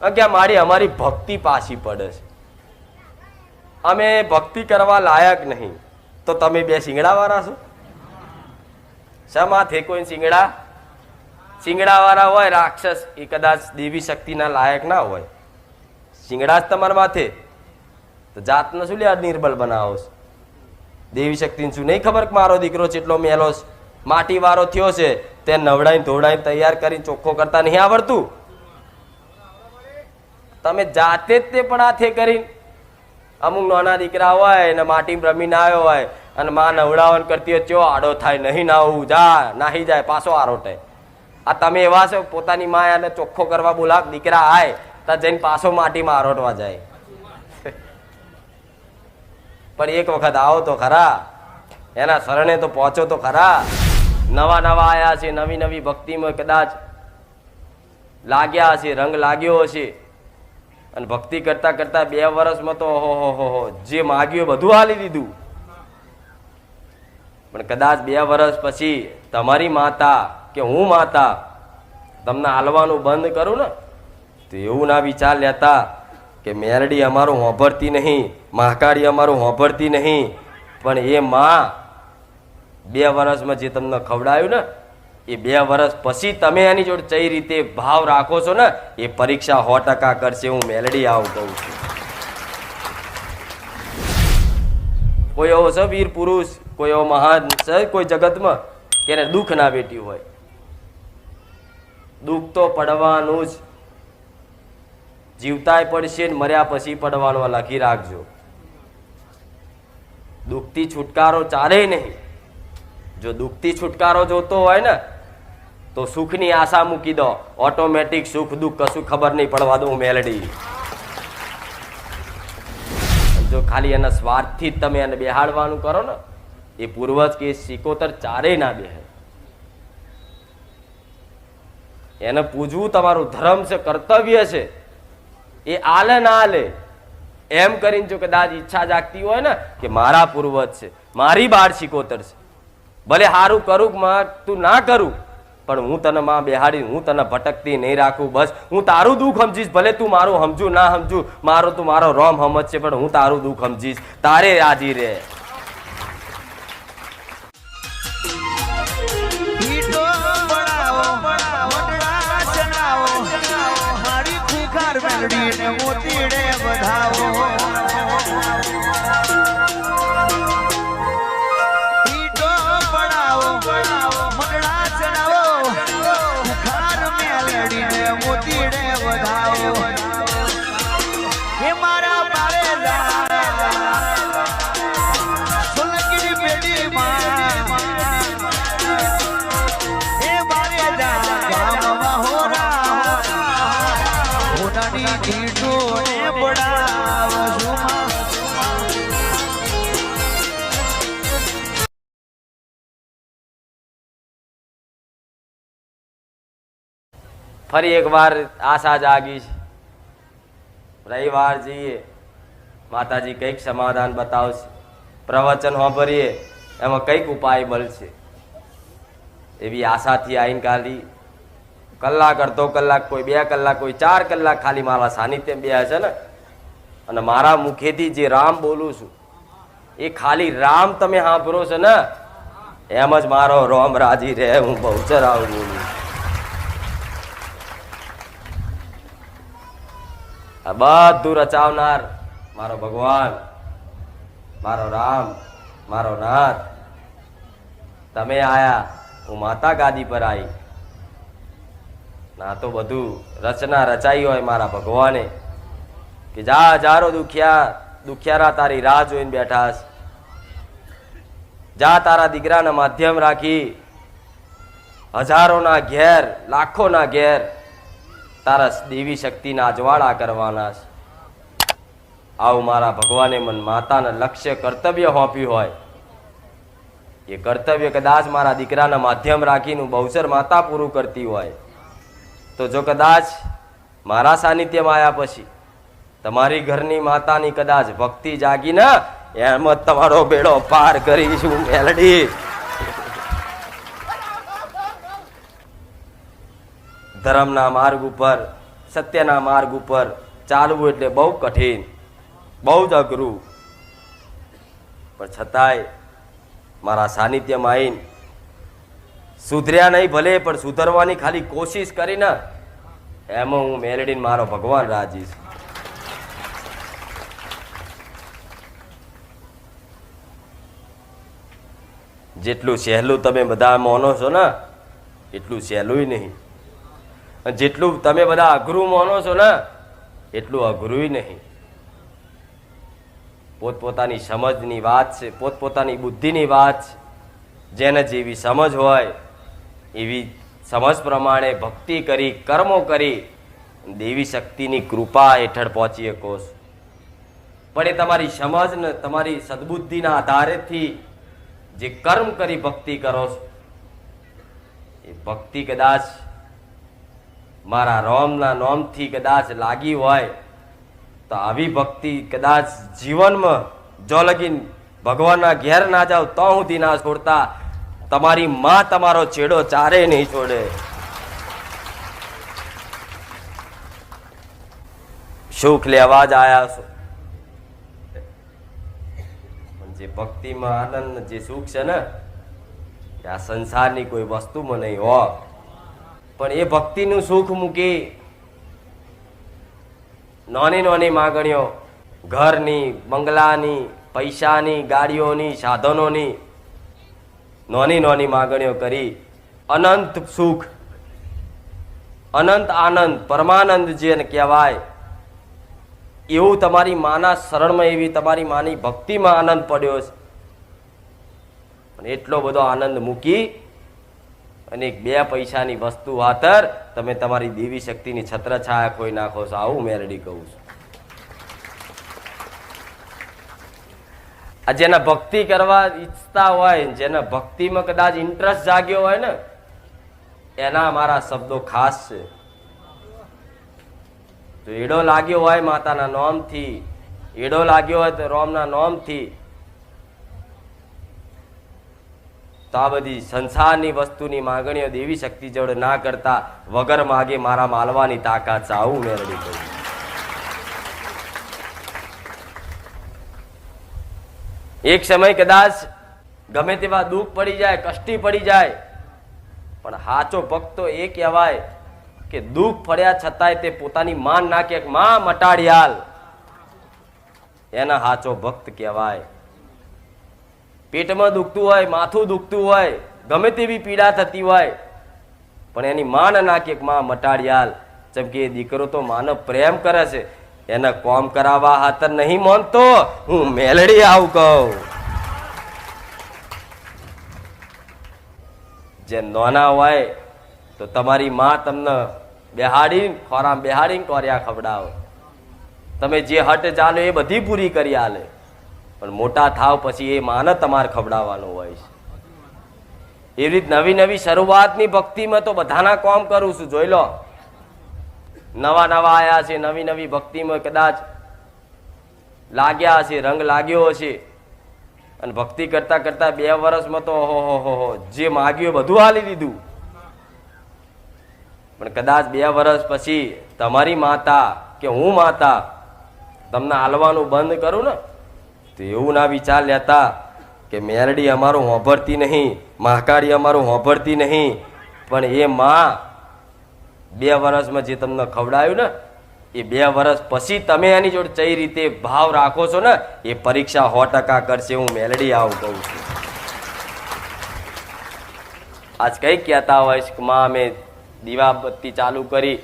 કે મારી અમારી ભક્તિ પાછી પડે છે, અમે ભક્તિ કરવા લાયક નહીં. તો તમે બે શિંગડા વાળા છો? શા થે કોઈ શિંગડા વાળા હોય રાક્ષસ, એ કદાચ દેવી શક્તિના લાયક ના હોય. શિંગડા જ તમારા માથે, તો જાતને શું લે નિર્બલ બનાવો છો? દેવી શક્તિને શું નહીં ખબર કે મારો દીકરો જેટલો મેલો માટી વાળો થયો છે, તે નવડાઈને ધોવડાઈને તૈયાર કરીને ચોખ્ખો કરતા નહીં આવડતું? તમે જાતે જ તે પણ હાથે કરીને અમુક નાના દીકરા હોય ને માટી રમીને આવ્યો હોય અને માં નવડાવન કરતી હોય, ચો આડો થાય, નહીં નાવું, જા નાહી જાય, પાછો આરોટે. આ તમે એવા છો પોતાની માં એને ચોખ્ખો કરવા બોલાવ, દીકરા આય તો જઈને પાછો માટીમાં આરોટવા જાય. પણ એક વખત આવો તો ખરા, એના શરણે તો પહોંચો તો ખરા. નવા નવા આયા છે, નવી નવી ભક્તિમાં કદાચ લાગ્યા હશે, રંગ લાગ્યો હશે, અને ભક્તિ કરતા કરતા 2 વર્ષમાં તો ઓહો જે માગ્યું બધું હાલી દીધું. પણ કદાચ 2 વર્ષ પછી તમારી માતા કે હું માતા તમને હાલવાનું બંધ કરું ને, તો એવું ના વિચાર લેતા કે મેરડી અમારું હોંભરતી નહીં, મહાકાળી અમારું હોંભરતી નહીં. પણ એ માં 2 વર્ષમાં જે તમને ખવડાયું ને, એ 2 વર્ષ પછી તમે એની જોડે કઈ રીતે ભાવ રાખો છો ને, એ પરીક્ષા 100% કરશે. હું મેલડી આવું કહું છું. કોઈ એવો છે વીર પુરુષ, કોઈ એવો મહાન છે કોઈ જગતમાં કે એને દુઃખ ના વેટ્યું હોય? દુઃખ તો પડવાનું જ, જીવતાય પડશે ને મર્યા પછી પડવાનું. લખી રાખજો, દુઃખથી છુટકારો ચાલે નહીં. જો દુઃખથી છુટકારો જોતો હોય ને, તો સુખની આશા મૂકી દો, ઓટોમેટિક સુખ દુઃખ કશું ખબર નહીં પડવા દો મેલડી. જો ખાલી એના સ્વાર્થથી જ તમે એને બેહાડવાનું કરો ને, એ પૂર્વજ કે સિકોતર ચારે ના બેહે. એને પૂજવું તમારું ધર્મ છે, કર્તવ્ય છે. એ આલે ના આલે એમ કરીને જો કદાચ ઈચ્છા જાગતી હોય ને કે મારા પૂર્વજ છે, મારી બાળ સિકોતર છે, ભલે સારું કરું તું ના કરું, પણ હું તને માં બેહાડી, હું તને ભટકતી નહીં રાખું. બસ હું તારું દુઃખ સમજીશ, ભલે તું મારું સમજુ ના સમજુ, મારો તું મારો રોમ સમજશે, પણ હું તારું દુઃખ સમજીશ, તારે રાજી રહે. ફરી એકવાર આશા જાગી છે. રવિવાર જઈએ, માતાજી કંઈક સમાધાન બતાવશે, પ્રવચન સાંભળીએ એમાં કંઈક ઉપાય મળશે, એવી આશાથી આવીને ખાલી કલાક, અડધો કલાક, કોઈ 2 કલાક, કોઈ 4 કલાક ખાલી મારા સાનિધ્યમાં બે છે ને, અને મારા મુખેથી જે રામ બોલું છું એ ખાલી રામ તમે સાંભળો છો ને, એમ જ મારો રોમ રાજી રહે. હું બહુચર આવું બોલું. આ બધું રચાવનાર મારો ભગવાન, મારો રામ, મારો નાથ, તમે આયા, હું માતા ગાદી પર આવી. ના તો બધું રચના રચાઈ હોય મારા ભગવાને કે જા જારો દુખિયારા તારી રાહ જોઈને બેઠા છે. જા તારા દીકરાના માધ્યમ રાખી હજારોના ઘેર, લાખોના ઘેર તારા દેવી શક્તિના અજવાળા કરવાના છે. આવું મારા ભગવાને મન માતાને લક્ષ્ય કર્તવ્ય સોંપ્યું હોય, એ કર્તવ્ય કદાચ મારા દીકરાના માધ્યમ રાખીને બહુચર માતા પૂરું કરતી હોય, તો જો કદાચ મારા સાનિધ્યમાં આવ્યા પછી તમારી ઘરની માતાની કદાચ ભક્તિ જાગી ને, એમ જ તમારો બેડો પાર કરીશું મેલડી. ધર્મના માર્ગ ઉપર સત્યના માર્ગ ઉપર ચાલવું એટલે બહુ કઠિન, બહુ જ અઘરું. પણ છતાંય મારા સાનિધ્યમાં આવીને સુધર્યા નહીં ભલે, પણ સુધરવાની ખાલી કોશિશ કરીને એમાં હું મેલડીને મારો ભગવાન રાજી છું. જેટલું સહેલું તમે બધા માનો છો ને એટલું સહેલું નહીં, અને જેટલું તમે બધા અઘરું માનો છો ને એટલું અઘરું નહીં. પોતપોતાની સમજની વાત છે, પોતપોતાની બુદ્ધિની વાત છે. જેને જેવી સમજ હોય એવી સમજ પ્રમાણે ભક્તિ કરી, કર્મો કરી દેવી શક્તિની કૃપા હેઠળ પહોંચી શકો છો. પણ એ તમારી સમજ ને તમારી સદબુદ્ધિના આધારેથી જે કર્મ કરી ભક્તિ કરો છો એ ભક્તિ કદાચ મારા રામના નામથી કદાચ લાગી હોય તો આવી ભક્તિ કદાચ જીવનમાં જો લગીન ભગવાનના ઘેર ના જાવ તો સુધી ના છોડતા, તમારી માં તમારો છેડો ચારે નહીં છોડે. સુખ લેવા જ આયા છો, જે ભક્તિમાં આનંદ જે સુખ છે ને આ સંસારની કોઈ વસ્તુમાં નહીં હો. પણ એ ભક્તિનું સુખ મૂકી નાની નાની માગણીઓ, ઘરની, બંગલાની, પૈસાની, ગાડીઓની, સાધનોની નાની નાની માગણીઓ કરી અનંત સુખ, અનંત આનંદ, પરમાનંદ જેને કહેવાય એવું તમારી માના શરણમાં, એવી તમારી માની ભક્તિમાં આનંદ પડ્યો છે. પણ એટલો બધો આનંદ મૂકી અને બે પૈસાની વસ્તુ ખાતર તમે તમારી દેવી શક્તિની છત્રછાયા ખોઈ નાખો છો. આવું મેલડી કહું છું. આ જેના ભક્તિ કરવા ઈચ્છતા હોય, જેના ભક્તિમાં કદાચ ઇન્ટરેસ્ટ જાગ્યો હોય ને એના મારા શબ્દો ખાસ છે. તો એડો લાગ્યો હોય માતાના નામથી, એડો લાગ્યો હોય તો રામના નામથી, તો આ બધી સંસારની વસ્તુની માંગણીઓ દેવી શક્તિ જોડે ના કરતા વગર માગે મારા માલવાની તાકાત છે. આવું મેળવી કહ્યું. એક સમય કદાચ ગમે તેવા દુઃખ પડી જાય, કષ્ટી પડી જાય, પણ સાચો ભક્ત તો એ કહેવાય કે દુઃખ પડ્યા છતાંય તે પોતાની માન નાખે, માં મટાડિયાલ, એના સાચો ભક્ત કહેવાય. પેટમાં દુખતું હોય, માથું દુખતું હોય, ગમે તેવી પીડા થતી હોય, પણ એની માન નાખે માં મટાડિયાલ. જેમ કે એ દીકરો તો માનો પ્રેમ કરે છે, એને કોમ કરાવવા હાથર નહીં માનતો, હું મેલડી આવું કહું. જે નાના હોય તો તમારી માં તમને બેહાડીને ખોરામ બેહાડીને કોર્યા ખવડાવો, તમે જે હટ ચાલો એ બધી પૂરી કરી આલે. પણ મોટા થાવ પછી એ માને તમારે ખવડાવવાનું હોય છે. એવી રીત નવી નવી શરૂઆતની ભક્તિમાં તો બધાના કામ કરું છું. જોઈ લો, નવા નવા આયા છે, નવી નવી ભક્તિમાં કદાચ લાગ્યા હશે, રંગ લાગ્યો હશે, અને ભક્તિ કરતા કરતા 2 વર્ષમાં તો ઓહો જે માગ્યું બધું હાલી દીધું. પણ કદાચ 2 વર્ષ પછી તમારી માતા કે હું માતા તમને હાલવાનું બંધ કરું ને તો એવું ના વિચાર લેતા કે મેલડી અમારું હોંભરતી નહીં, મહાકાળી અમારું હોંભરતી નહીં. પણ એ માં 2 વર્ષમાં જે તમને ખવડાયું ને એ 2 વર્ષ પછી તમે એની જોડે કઈ રીતે ભાવ રાખો છો ને એ પરીક્ષા 100% કરશે. હું મેલડી આવું કહું છું. આજ કઈ કહેતા હોય છે કે માં અમે દીવાબત્તી ચાલુ કરી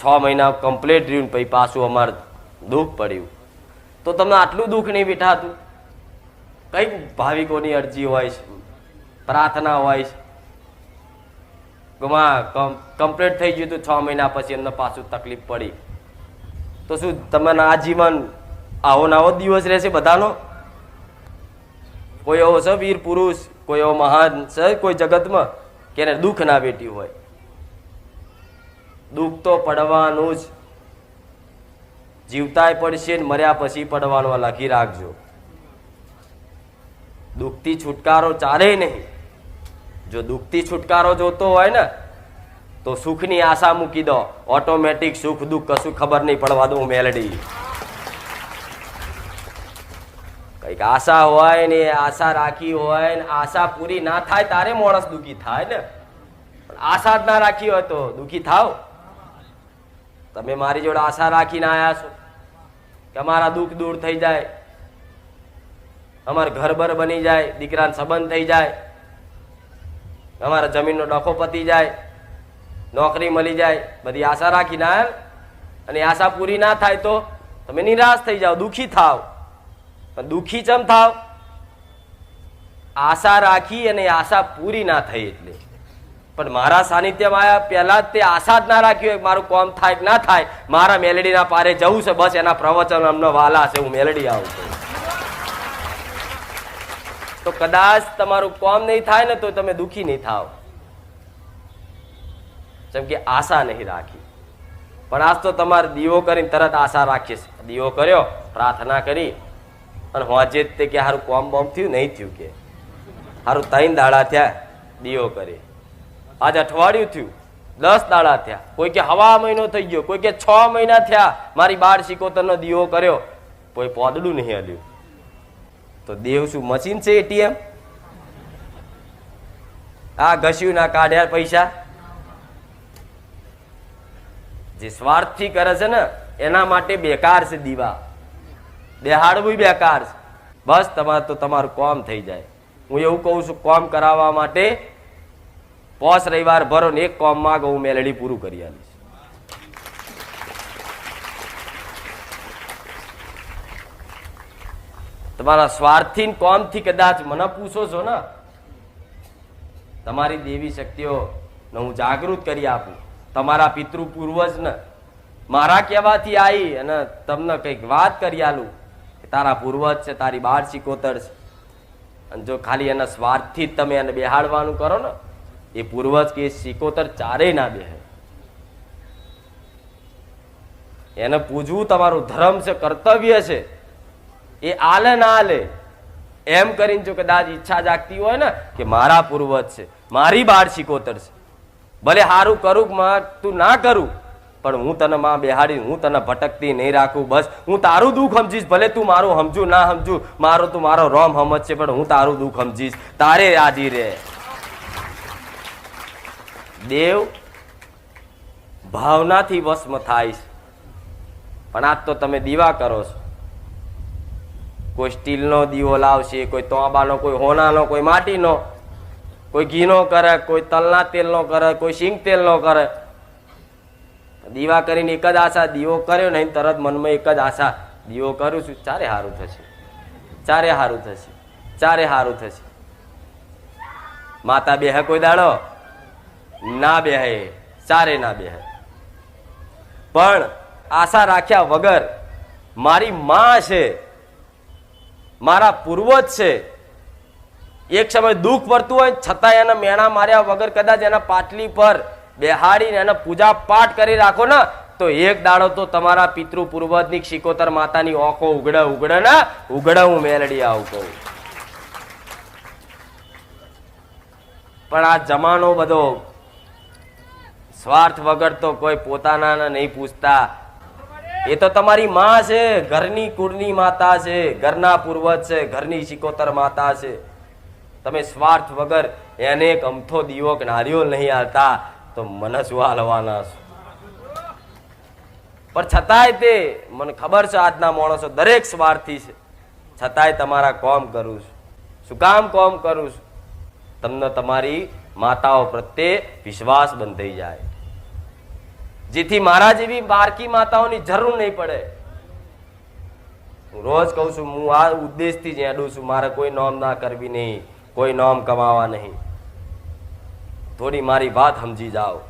6 મહિના કમ્પ્લીટ રહ્યું પછી પાછું અમારે દુઃખ પડ્યું. તો તમને આટલું દુઃખ નહીં બેઠાતું? કઈ ભાવિકોની અરજી હોય છે, પ્રાર્થના હોય છે, કમ્પ્લીટ થઈ ગયું હતું 6 મહિના પછી એમને પાછું તકલીફ પડી, તો શું તમને આજીવન આવો નવો દિવસ રહેશે બધાનો? કોઈ એવો છે વીર પુરુષ, કોઈ એવો મહાન છે કોઈ જગતમાં કે એને દુઃખ ના બેઠ્યું હોય? દુઃખ તો પડવાનું જ, જીવતાય પડશે ને મર્યા પછી પડવાનું. લખી રાખજો. દુઃખથી છુટકારો ચાલે નહીં. જો દુઃખથી છુટકારો જોતો હોય ને તો સુખની આશા મૂકી દો, ઓટોમેટિક સુખ દુઃખ કશું ખબર નહીં પડવા દઉં મેલડી. કઈક આશા હોય ને આશા રાખી હોય ને આશા પૂરી ના થાય તારે માણસ દુઃખી થાય ને. પણ આશા જ ના રાખી હોય તો દુઃખી થાવ. તમે મારી જોડે આશા રાખીને આયા છો કે અમારા દુઃખ દૂર થઈ જાય, અમારા ઘર બર બની જાય, દીકરાનો સંબંધ થઈ જાય, અમારા જમીનનો ડખો પતી જાય, નોકરી મળી જાય, બધી આશા રાખીને આયા. અને આશા પૂરી ના થાય તો તમે નિરાશ થઈ જાઓ, દુઃખી થાવ. પણ દુઃખી ચમ થાવ? આશા રાખી અને આશા પૂરી ના થઈ એટલે. પણ મારા સાનિધ્યમાં આવ્યા પહેલા જ તે આશા જ ના રાખી હોય મારું કામ થાય કે ના થાય, મારા મેલડીના પારે જવું છે, બસ એના પ્રવચન અમને વાલા છે, હું મેલડી આવું છું. તો કદાચ તમારું કામ નહીં થાય ને તો તમે દુઃખી નહીં થાવ, જેમ કે આશા નહીં રાખી. પણ આજ તો તમારે દીવો કરીને તરત આશા રાખીશ. દીવો કર્યો, પ્રાર્થના કરી અને હોજે તે કે હારું કોમ બોમ થયું નહીં થયું, કે હારું 3 દાડા થયા દીવો કરી, આજ અઠવાડિયું થયું, 10 દાડા થયા, કોઈ કે હવા મહિનો થઈ ગયો, કોઈ કે 6 મહિના થયા મારી 12 નો દીવો કર્યો, કોઈ પોદડું નહીં હલ્યું. તો દેવ શું મશીન છે એટીએમ? આ ઘસ્યું ના કાઢ્યા પૈસા. જે સ્વાર્થથી કરે છે ને એના માટે બેકાર છે દીવા, બેહાડવું બેકાર છે. બસ તમારે તો તમારું કામ થઈ જાય. હું એવું કહું છું, કામ કરાવવા માટે 5 રવિવાર ભરો ને એક કામ માંગો, હું મેલડી પૂરું કરી આવીશ. તમારા સ્વાર્થી કામથી કદાચ મને પૂછો છો ને, તમારી દેવી શક્તિઓ ને હું જાગૃત કરી આપું. તમારા પિતૃ પૂર્વજ ને મારા કહેવાથી આવી અને તમને કઈક વાત કરી આલું કે તારા પૂર્વજ છે, તારી 12 છે, અને જો ખાલી એના સ્વાર્થથી જ તમે એને બેહાડવાનું કરો ને, એ પૂર્વજ કે 76 ચારેય ના બેહે. એને પૂજવું તમારું ધર્મ છે, કર્તવ્ય છે. એ આલે ના આલે એમ કરીને જો કદાચ ઈચ્છા જાગતી હોય ને કે મારા પૂર્વજ છે, મારી 12 છે, ભલે સારું કરું તું ના કરું પણ હું તને માં બેહાડી, હું તને ભટકતી નહીં રાખું. બસ હું તારું દુઃખ સમજીશ, ભલે તું મારું સમજુ ના સમજુ, મારો તું મારો રોમ સમજ છે, પણ હું તારું દુઃખ સમજીશ, તારે રાજી રહે. દેવ ભાવનાથી વશમાં થાય છે. પણ આજ તો તમે દીવા કરો છો, કોઈ સ્ટીલનો દીવો લાવશે, કોઈ તોબાનો, કોઈ હોનાનો, કોઈ માટીનો, કોઈ ઘીનો કરે, કોઈ તલના તેલનો કરે, કોઈ સિંગ તેલનો કરે. દીવા કરીને એક જ આશા, દીવો કર્યો નહીં તરત મનમાં એક જ આશા, દીવો કરું છું ચારે સારું થશે, ચારે સારું થશે, ચારે સારું થશે. માતા બેહે કોઈ દાડો ના બેહે, ચારે ના બેહે. પણ આશા રાખ્યા વગર મારી માં છે, મારા પૂર્વજ છે, એક સમય દુઃખ પડતું હોય છતાં એના મેણા માર્યા વગર કદાચ એના પાટલી પર બેહાડીને એને પૂજા પાઠ કરી રાખો ને, તો એક દાડો તો તમારા પિતૃ પૂર્વજની 76 માતાની ઓખો ઉગડે ઉગડે ને ઉગડે. હું મેલડી આવું કહું. પણ આ જમાનો બધો સ્વાર્થ વગર તો કોઈ પોતાના નહીં પૂછતા. એ તો તમારી માં છે, ઘરની કુળની માતા છે, ઘરના પૂર્વજ છે, ઘરની 76 માતા છે. તમે સ્વાર્થ વગર એને એક અમથો દીવો કે નારિયેળ નહીં હાલતા તો મને શું હાલવાના છો? પણ છતાંય તે મને ખબર છે આજના માણસો દરેક સ્વાર્થી છે, છતાંય તમારા કામ કરું છું. શું કામ કામ કરું છું? તમને તમારી માતાઓ પ્રત્યે વિશ્વાસ બંધાઈ જાય, જેથી મારા જેવી બારકી માતાઓની જરૂર નહીં પડે. હું રોજ કહું છું, હું આ ઉદ્દેશથી જ હેડું છું, મારે કોઈ નોમ ના કરવી નહીં, કોઈ નોમ કમાવા નહીં. થોડી મારી વાત સમજી જાઓ.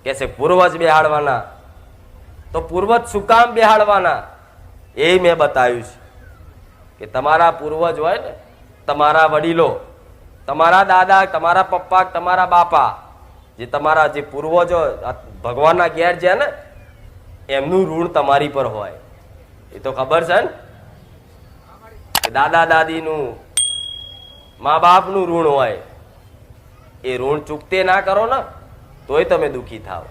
કે છે પૂર્વજ બેહાડવાના, તો પૂર્વજ શું કામ બેહાડવાના એ મેં બતાવ્યું છે. કે તમારા પૂર્વજ હોય ને, તમારા વડીલો, તમારા દાદા, તમારા પપ્પા, તમારા બાપા, જે તમારા જે પૂર્વજો ભગવાનના ઘેર છે ને, એમનું ઋણ તમારી પર હોય. એ તો ખબર છે ને, દાદા દાદીનું, મા બાપનું ઋણ હોય. એ ઋણ ચૂકતે ના કરો ને તોય તમે દુઃખી થાવ.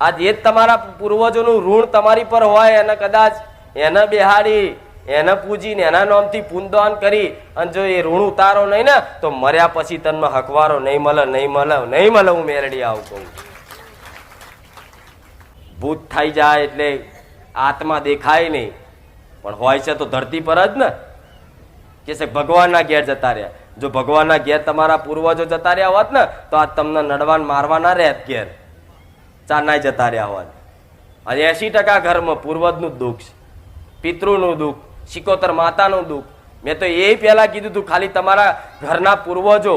આ જે તમારા પૂર્વજોનું ઋણ તમારી પર હોય એને કદાચ એને બેહાડી એને પૂજીને એના નામથી પુનદાન કરી અને જો એ ઋણ ઉતારો નહીં ને તો મર્યા પછી તને હકવારો નહીં મળે, નહીં મળે, નહીં મળે. હું મેરડી આવું કહું. ભૂત થઈ જાય એટલે આત્મા દેખાય નહીં, પણ હોય છે તો ધરતી પર જ ને. કે છે ભગવાનના ઘેર જતા રહ્યા. જો ભગવાનના ઘેર તમારા પૂર્વજો જતા રહ્યા હોત ને તો આ તમને નડવાન મારવા ના રહેત ઘેર, ચારનાય જતા રહ્યા હોત. અને 80% ઘરમાં પૂર્વજનું દુઃખ છે, પિતૃનું દુઃખ, શિકોતર માતાનું દુઃખ. મેં તો એ પહેલા કીધું તું ખાલી તમારા ઘરના પૂર્વજો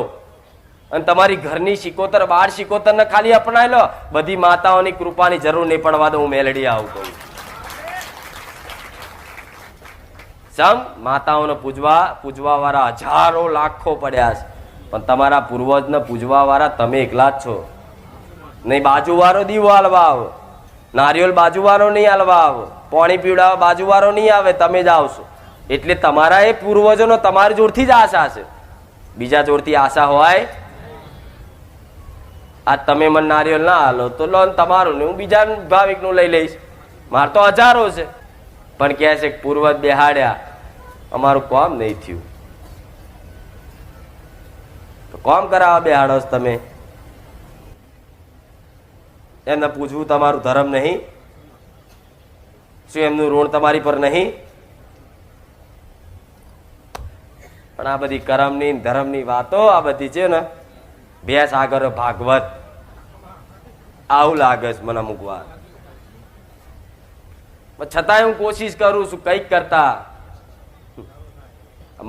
અને તમારી ઘરની શિકોતર, બાળ શિકોતર ને ખાલી અપનાવી લો. બધી માતાઓની કૃપાની જરૂર નહીં પડવા દો. હું મેલડી આવું કહું. સમ માતાઓને પૂજવા વાળા હજારો લાખો પડ્યા છે, પણ તમારા પૂર્વજને પૂજવા વાળા તમે એકલા જ છો. નહીં બાજુવાળો દીવો હાલવા આવો, નારિયેળ બાજુવાળો નહીં હાલવા આવો, પાણી પીવડાવવા બાજુવાળો નહીં આવે, તમે જ આવશો. એટલે તમારા એ પૂર્વજોનો તમારી જોડથી જ આશા છે, બીજા જોડથી આશા હોય. આ તમે મને નારિયેળ ના હાલો તો લોન તમારું ને હું બીજા ભાવિકનું લઈ લઈશ. મારે તો હજારો છે, પણ કહે છે કે પૂર્વજ બેહાડ્યા, અમારું કામ નહીં થયું. તો કામ કરાવવા બેહાડો છો તમે. એમને પૂછવું તમારું ધર્મ નહીં? શું એમનું ઋણ તમારી પર નહીં? પણ આ બધી કર્મની ધર્મની વાતો આ બધી છે ને, ભેંસ આગળ ભાગવત આવું લાગે છે મને અમુક વાર. છતાંય હું કોશિશ કરું છું કંઈક કરતા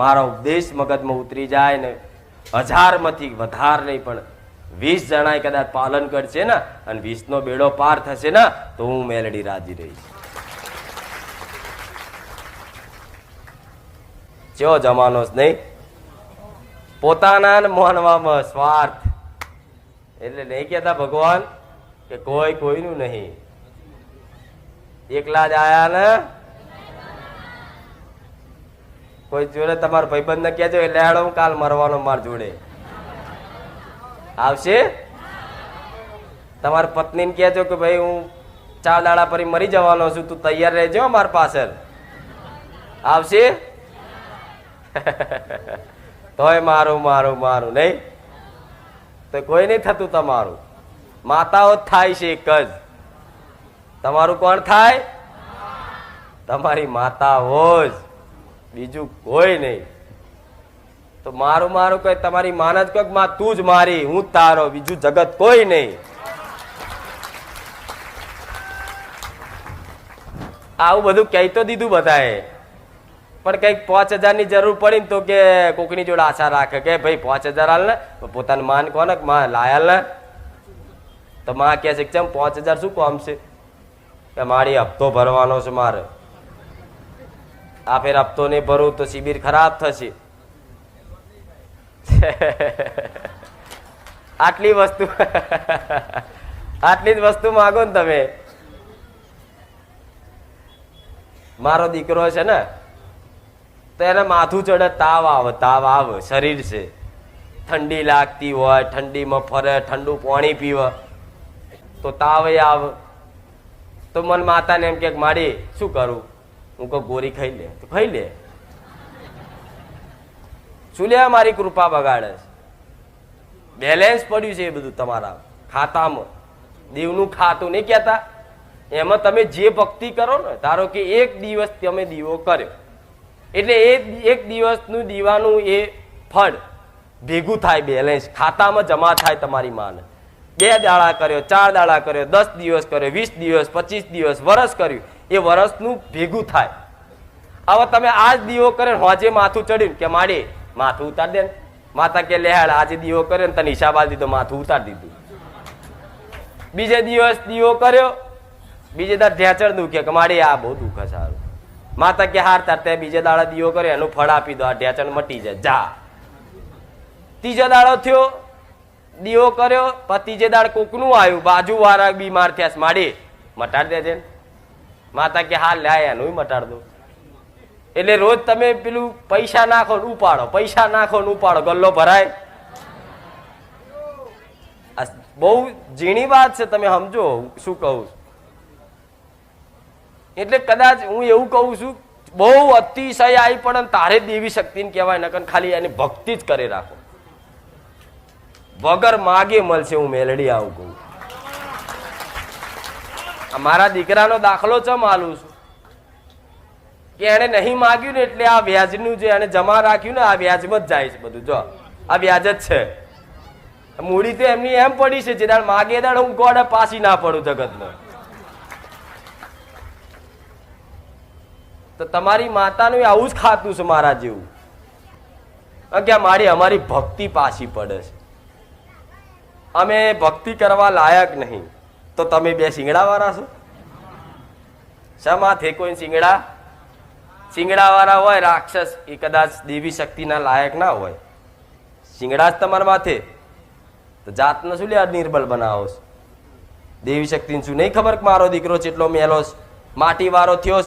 મારો ઉપદેશ મગજમાં ઉતરી જાય ને 1000માંથી વધારે નહીં પણ 20 જણાએ કદાચ પાલન કરશે ને અને 20નો બેડો પાર થશે ને તો હું મેલડી રાજી રહીશ. કેવો જમાનો છે નહીં? પોતાના માનવામાં સ્વાર્થ. એટલે નહીં કહેતા ભગવાન કે કોઈ કોઈનું નહીં, એકલા જ આયા ને. કોઈ જોડે તમારા ભાઈબંધ ને કહેજો એટલે હેડો હું કાલ મરવાનો માર જોડે આવશે. તમારી પત્નીને કહેજો કે ભાઈ હું 4 દાડા પછી મરી જવાનો છું, તું તૈયાર રહેજો મારી પાછળ. આવશે? તોય મારું મારું મારું નહીં તો કોઈ નહીં થતું તમારું. માતાઓ જ થાય છે એક જ. તમારું કોણ થાય? તમારી માતાઓ જ, બીજું કોઈ નહીં. તો મારું મારું કઈ તમારી માન જ કહો, માં તું જ મારી, હું તારો, બીજું જગત કોઈ નહીં. આવું બધું કહી તો દીધું બધાએ, પણ કઈક 5000 ની જરૂર પડી ને તો કે કોકની જોડે આશા રાખે કે ભાઈ 5000 હાલ ને. પોતાનું માન કોને માં લાયાલ ને તો માં કહે છે કેમ 5000 શું કામ છે? કે મારી હપ્તો ભરવાનો છે મારે, આ ફેર હપ્તો નહીં ભરું તો શિબિર ખરાબ થશે. આટલી વસ્તુ આટલી જ વસ્તુ માગો ને તમે. મારો દીકરો છે ને તો એને માથું ચડે, તાવ આવે, શરીર છે, ઠંડી લાગતી હોય, ઠંડીમાં ફરે, ઠંડુ પાણી પીવે તો તાવ આવે. તો મન માતાને એમ કે માડી શું કરું? હું કહું ગોરી ખાઈ લે. તો ખાઈ લે. શું લે મારી કૃપા બગાડે? બેલેન્સ પડ્યું છે એ બધું તમારા ખાતામાં. દીવનું ખાતું નહીં કહેતા, એમાં તમે જે ભક્તિ કરો ને, ધારો કે એક દિવસ તમે દીવો કર્યો એટલે એ એક દિવસનું દીવાનું એ ફળ ભેગું થાય, બેલેન્સ ખાતામાં જમા થાય તમારી માને. 2 દાડા કર્યો, 4 દાડા કર્યો, 10 દિવસ કર્યો, 20 દિવસ, 25 દિવસ, વરસ કર્યું, એ વરસનું ભેગું થાય. હવે તમે આજ દીવો કર્યો, હોજે માથું ચડ્યું કે માડી માથું ઉતાર દે ને. માતા કે લેહાડ આજે દીવો કર્યો ને તને હિસાબ આપી દીધો, માથું ઉતાર દીધું. બીજે દિવસ દીવો કર્યો, બીજે દાડ ઢેચણ દુખે કે માડી આ બહુ દુઃખ સારું. માતા કે હાર તાર તે બીજે દાડા દીવો કર્યો એનું ફળ આપી દો, આ ઢેચણ મટી જાય જા. ત્રીજો દાડો થયો, દીવો કર્યો, ત્રીજે દાડ કોકનું આવ્યું, બાજુ વાળા બીમાર થયા, માડી મટાડ દેજે. માતા કે હાલ લ્યા એનું મટાડ દો. એટલે રોજ તમે પેલું પૈસા નાખો ને ઉપાડો, પૈસા નાખો ને ઉપાડો, ગલ્લો ભરાય. બહુ ઝીણી વાત છે, તમે સમજો શું કહું છું. એટલે કદાચ હું એવું કહું છું, બહુ અતિશય આવી પડે તારે દેવી શક્તિને કહેવાય, નકર ખાલી એની ભક્તિ જ કરે રાખો, વગર માગે મળશે. હું મેલડી આવું કહું. મારા દીકરાનો દાખલો ચમ આલું છું કે એને નહીં માગ્યું ને એટલે આ વ્યાજનું જે એને જમા રાખ્યું ને આ વ્યાજમાં જ જાય છે બધું. જો આ વ્યાજ જ છે, મૂડી તો એમની એમ પડી છે, જે દાડ માગે દાડ હું ગોડે પાછી ના પડું જગતમાં. તો તમારી માતાનું આવું જ ખાતું છે મારા જેવું, કે અમારી ભક્તિ પાછી પડે છે, અમે ભક્તિ કરવા લાયક નહીં. તો તમે બે શિંગડા વાળા છો? શા થે કોઈ શિંગડા વાળા હોય રાક્ષસ, એ કદાચ દેવી શક્તિના લાયક ના હોય. શિંગડા જ તમારા માથે, તો જાતને શું લે નિર્બલ બનાવો છો? દેવી શક્તિને શું નહીં ખબર કે મારો દીકરો જેટલો મેલો માટી વાળો થયો